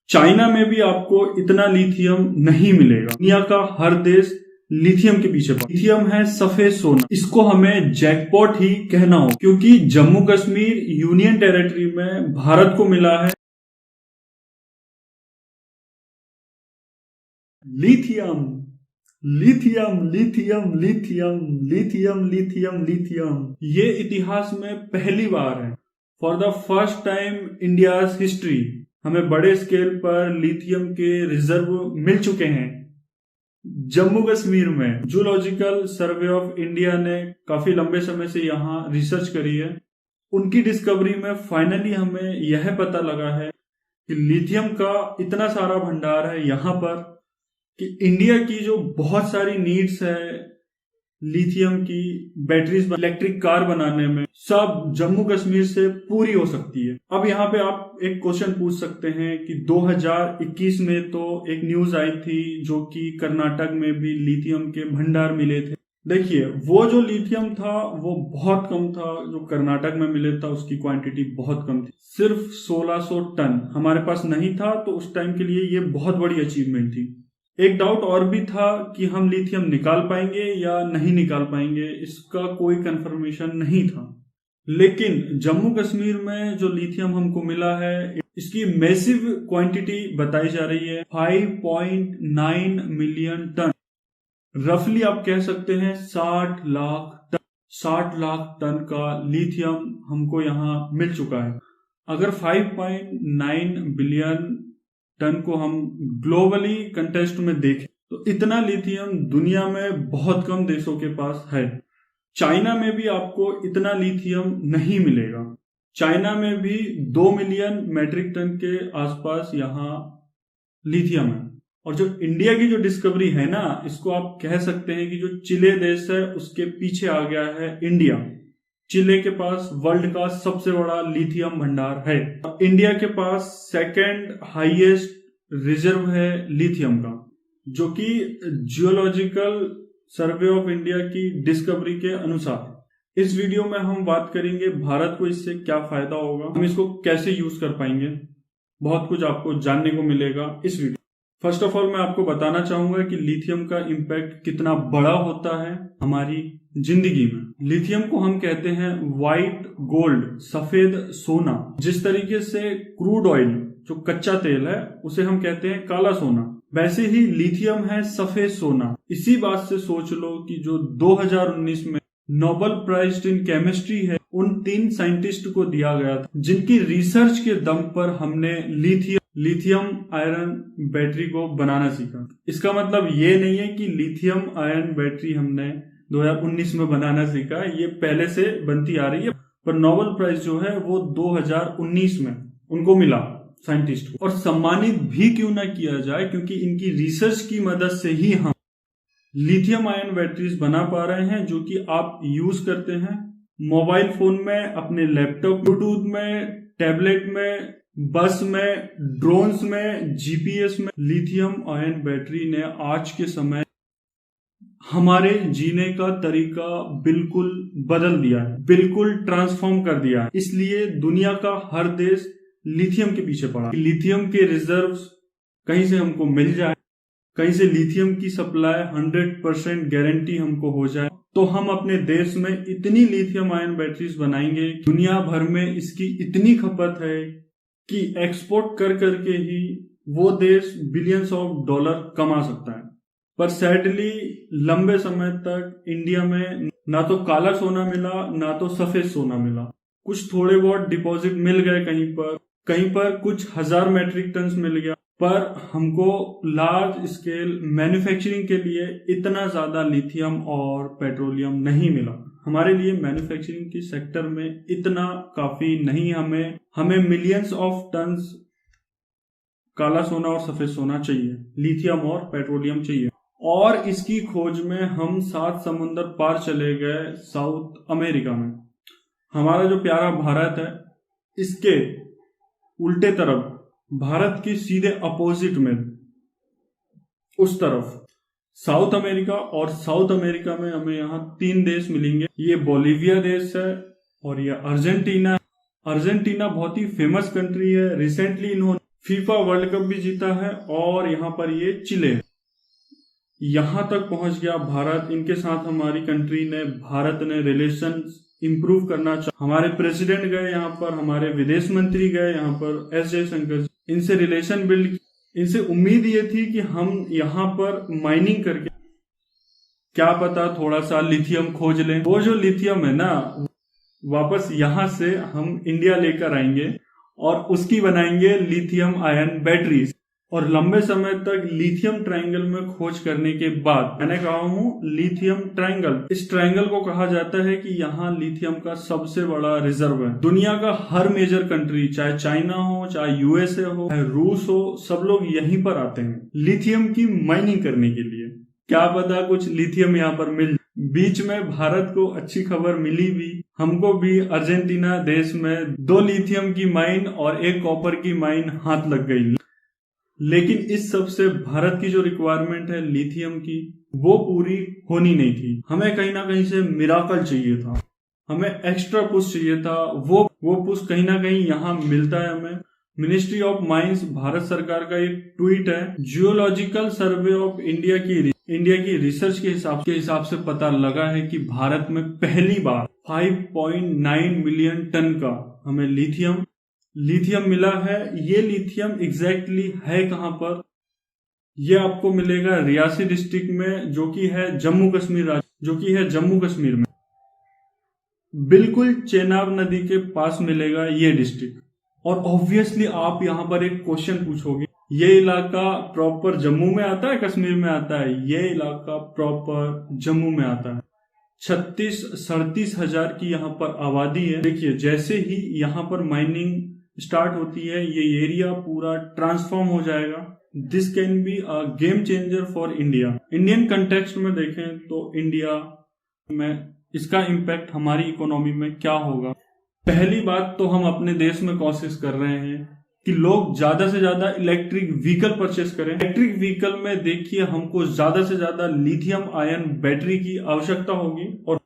China में भी आपको इतना लिथियम नहीं मिलेगा। दुनिया का हर देश लिथियम के पीछे पड़ा। लिथियम है सफेद सोना, इसको हमें जैकपॉट ही कहना हो, क्योंकि जम्मू कश्मीर यूनियन टेरिटरी में भारत को मिला है lithium. Lithium lithium lithium lithium lithium lithium ये इतिहास में पहली बार है। For the first time India's history हमें बड़े स्केल पर लिथियम के रिजर्व मिल चुके हैं जम्मू कश्मीर में। जूलॉजिकल सर्वे ऑफ इंडिया ने काफी लंबे समय से यहाँ रिसर्च करी है। उनकी डिस्कवरी में फाइनली हमें यह पता लगा है कि लिथियम का इतना सारा भंडार है यहाँ पर कि इंडिया की जो बहुत सारी नीड्स है लिथियम की, बैटरीज, इलेक्ट्रिक कार बनाने में, सब जम्मू कश्मीर से पूरी हो सकती है। अब यहाँ पे आप एक क्वेश्चन पूछ सकते हैं कि 2021 में तो एक न्यूज आई थी जो कि कर्नाटक में भी लिथियम के भंडार मिले थे। देखिए, वो जो लिथियम था वो बहुत कम था, जो कर्नाटक में मिले था उसकी क्वांटिटी बहुत कम थी, सिर्फ 1600 टन हमारे पास नहीं था। तो उस टाइम के लिए ये बहुत बड़ी अचीवमेंट थी। एक डाउट और भी था कि हम लिथियम निकाल पाएंगे या नहीं निकाल पाएंगे, इसका कोई कंफर्मेशन नहीं था। लेकिन जम्मू कश्मीर में जो लिथियम हमको मिला है इसकी मैसिव क्वांटिटी बताई जा रही है 5.9 मिलियन टन। रफली आप कह सकते हैं 60 लाख टन। 60 लाख टन का लिथियम हमको यहाँ मिल चुका है। अगर 5.9 बिलियन टन को हम ग्लोबली कंटेस्ट में देखें तो इतना लिथियम दुनिया में बहुत कम देशों के पास है। चाइना में भी आपको इतना लिथियम नहीं मिलेगा। चाइना में भी 2 मिलियन मैट्रिक टन के आसपास यहाँ लिथियम है। और जो इंडिया की जो डिस्कवरी है ना, इसको आप कह सकते हैं कि जो चिले देश है उसके पीछे आ गया है इंडिया। चिले के पास वर्ल्ड का सबसे बड़ा लिथियम भंडार है। इंडिया के पास सेकंड हाईएस्ट रिजर्व है लिथियम का, जो कि जियोलॉजिकल सर्वे ऑफ इंडिया की डिस्कवरी के अनुसार। इस वीडियो में हम बात करेंगे भारत को इससे क्या फायदा होगा, हम इसको कैसे यूज कर पाएंगे, बहुत कुछ आपको जानने को मिलेगा इस वीडियो। फर्स्ट ऑफ ऑल मैं आपको बताना चाहूंगा कि लिथियम का इम्पैक्ट कितना बड़ा होता है हमारी जिंदगी में। लिथियम को हम कहते हैं व्हाइट गोल्ड, सफेद सोना। जिस तरीके से क्रूड ऑयल जो कच्चा तेल है उसे हम कहते हैं काला सोना, वैसे ही लिथियम है सफेद सोना। इसी बात से सोच लो कि जो 2019 में नोबेल प्राइज इन केमिस्ट्री है उन 3 साइंटिस्ट को दिया गया था जिनकी रिसर्च के दम पर हमने लिथियम आयरन बैटरी को बनाना सीखा। इसका मतलब ये नहीं है कि लिथियम आयरन बैटरी हमने 2019 में बनाना सीखा, ये पहले से बनती आ रही है। पर नोबेल प्राइज जो है वो 2019 में उनको मिला साइंटिस्ट को। और सम्मानित भी क्यों ना किया जाए, क्योंकि इनकी रिसर्च की मदद से ही हम लिथियम आयन बैटरीज बना पा रहे हैं जो कि आप यूज करते हैं मोबाइल फोन में, अपने लैपटॉप, ब्लूटूथ में, टैबलेट में, बस में, ड्रोन्स में, जीपीएस में। लिथियम आयन बैटरी ने आज के समय हमारे जीने का तरीका बिल्कुल बदल दिया है, बिल्कुल ट्रांसफॉर्म कर दिया है। इसलिए दुनिया का हर देश लिथियम के पीछे पड़ा। लिथियम के रिजर्व्स कहीं से हमको मिल जाए, कहीं से लिथियम की सप्लाई 100% गारंटी हमको हो जाए, तो हम अपने देश में इतनी लिथियम आयन बैटरीज बनाएंगे, दुनिया भर में इसकी इतनी खपत है कि एक्सपोर्ट कर करके ही वो देश बिलियंस ऑफ डॉलर कमा सकता है। पर सैडली लंबे समय तक इंडिया में ना तो काला सोना मिला ना तो सफेद सोना मिला। कुछ थोड़े बहुत डिपॉजिट मिल गए कहीं पर कुछ 1000 मैट्रिक टन मिल गया, पर हमको लार्ज स्केल मैन्युफैक्चरिंग के लिए इतना ज्यादा लिथियम और पेट्रोलियम नहीं मिला। हमारे लिए मैन्युफैक्चरिंग की सेक्टर में इतना काफी नहीं, हमें मिलियंस ऑफ टन्स काला सोना और सफेद सोना चाहिए, लिथियम और पेट्रोलियम चाहिए। और इसकी खोज में हम 7 समुंदर पार चले गए साउथ अमेरिका में। हमारा जो प्यारा भारत है इसके उल्टे तरफ, भारत की सीधे अपोजिट में उस तरफ साउथ अमेरिका, और साउथ अमेरिका में हमें यहाँ 3 देश मिलेंगे। ये बोलिविया देश है और ये अर्जेंटीना। अर्जेंटीना बहुत ही फेमस कंट्री है। रिसेंटली इन्होंने फीफा वर्ल्ड कप भी जीता है और यहाँ पर ये चिले यहाँ तक पहुंच गया भारत। इनके साथ हमारी कंट्री ने, भारत ने रिलेशन इंप्रूव करना चाहा। हमारे प्रेसिडेंट गए यहाँ पर, हमारे विदेश मंत्री गए यहाँ पर, एस जयशंकर, इनसे रिलेशन बिल्ड। इनसे उम्मीद ये थी कि हम यहाँ पर माइनिंग करके क्या पता थोड़ा सा लिथियम खोज लें। वो जो लिथियम है ना, वापस यहाँ से हम इंडिया लेकर आएंगे और उसकी बनाएंगे लिथियम आयन बैटरीज। और लंबे समय तक लिथियम ट्रायंगल में खोज करने के बाद, मैंने कहा हूँ लिथियम ट्रायंगल, इस ट्रायंगल को कहा जाता है कि यहाँ लिथियम का सबसे बड़ा रिजर्व है। दुनिया का हर मेजर कंट्री, चाहे चाइना हो, चाहे यूएसए हो, चाहे रूस हो, सब लोग यहीं पर आते हैं लिथियम की माइनिंग करने के लिए। क्या पता कुछ लिथियम यहाँ पर मिल। बीच में भारत को अच्छी खबर मिली भी, हमको भी अर्जेंटीना देश में 2 लिथियम की माइन और 1 कॉपर की माइन हाथ लग गई। लेकिन इस सब से भारत की जो रिक्वायरमेंट है लिथियम की, वो पूरी होनी नहीं थी। हमें कहीं ना कहीं से मिराकल चाहिए था, हमें एक्स्ट्रा पुश चाहिए था। वो पुश कहीं ना कहीं यहाँ मिलता है हमें। मिनिस्ट्री ऑफ माइंस, भारत सरकार का एक ट्वीट है, जियोलॉजिकल सर्वे ऑफ इंडिया की रिसर्च के हिसाब से पता लगा है कि भारत में पहली बार 5.9 मिलियन टन का हमें लिथियम मिला है। ये लिथियम एग्जैक्टली है कहां पर? ये आपको मिलेगा रियासी डिस्ट्रिक्ट में, जो कि है जम्मू कश्मीर में, बिल्कुल चेनाब नदी के पास मिलेगा ये डिस्ट्रिक्ट। और ऑब्वियसली आप यहाँ पर एक क्वेश्चन पूछोगे, ये इलाका प्रॉपर जम्मू में आता है, कश्मीर में आता है? ये इलाका प्रॉपर जम्मू में आता है। 36-37 हजार की यहाँ पर आबादी है। देखिए, जैसे ही यहाँ पर माइनिंग स्टार्ट होती है, ये एरिया पूरा ट्रांसफॉर्म हो जाएगा। This can be a game changer for India. Indian context में देखें तो इंडिया में इसका इम्पैक्ट हमारी इकोनॉमी में क्या होगा। पहली बात तो हम अपने देश में कोशिश कर रहे हैं कि लोग ज्यादा से ज्यादा इलेक्ट्रिक व्हीकल परचेस करें। इलेक्ट्रिक व्हीकल में देखिए हमको ज्यादा से ज्यादा लिथियम आयन बैटरी की आवश्यकता होगी। और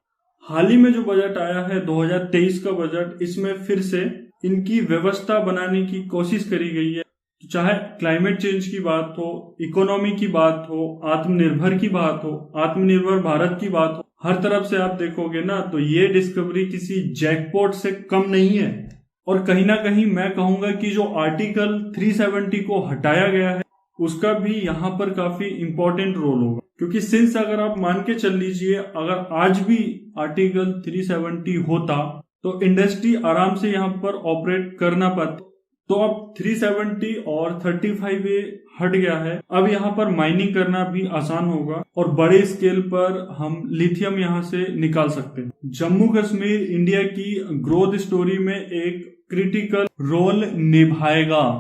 हाल ही में जो बजट आया है 2023 का बजट, इसमें फिर से इनकी व्यवस्था बनाने की कोशिश करी गई है। तो चाहे क्लाइमेट चेंज की बात हो, इकोनॉमी की बात हो, आत्मनिर्भर की बात हो, आत्मनिर्भर भारत की बात हो, हर तरफ से आप देखोगे ना तो ये डिस्कवरी किसी जैकपॉट से कम नहीं है। और कहीं ना कहीं मैं कहूंगा कि जो आर्टिकल 370 को हटाया गया है, उसका भी यहाँ पर काफी इंपॉर्टेंट रोल होगा। क्योंकि सिंस अगर आप मान के चल लीजिए, अगर आज भी आर्टिकल 370 होता तो इंडस्ट्री आराम से यहाँ पर ऑपरेट करना पाती। तो अब 370 और 35A हट गया है, अब यहाँ पर माइनिंग करना भी आसान होगा और बड़े स्केल पर हम लिथियम यहाँ से निकाल सकते हैं। जम्मू कश्मीर इंडिया की ग्रोथ स्टोरी में एक क्रिटिकल रोल निभाएगा।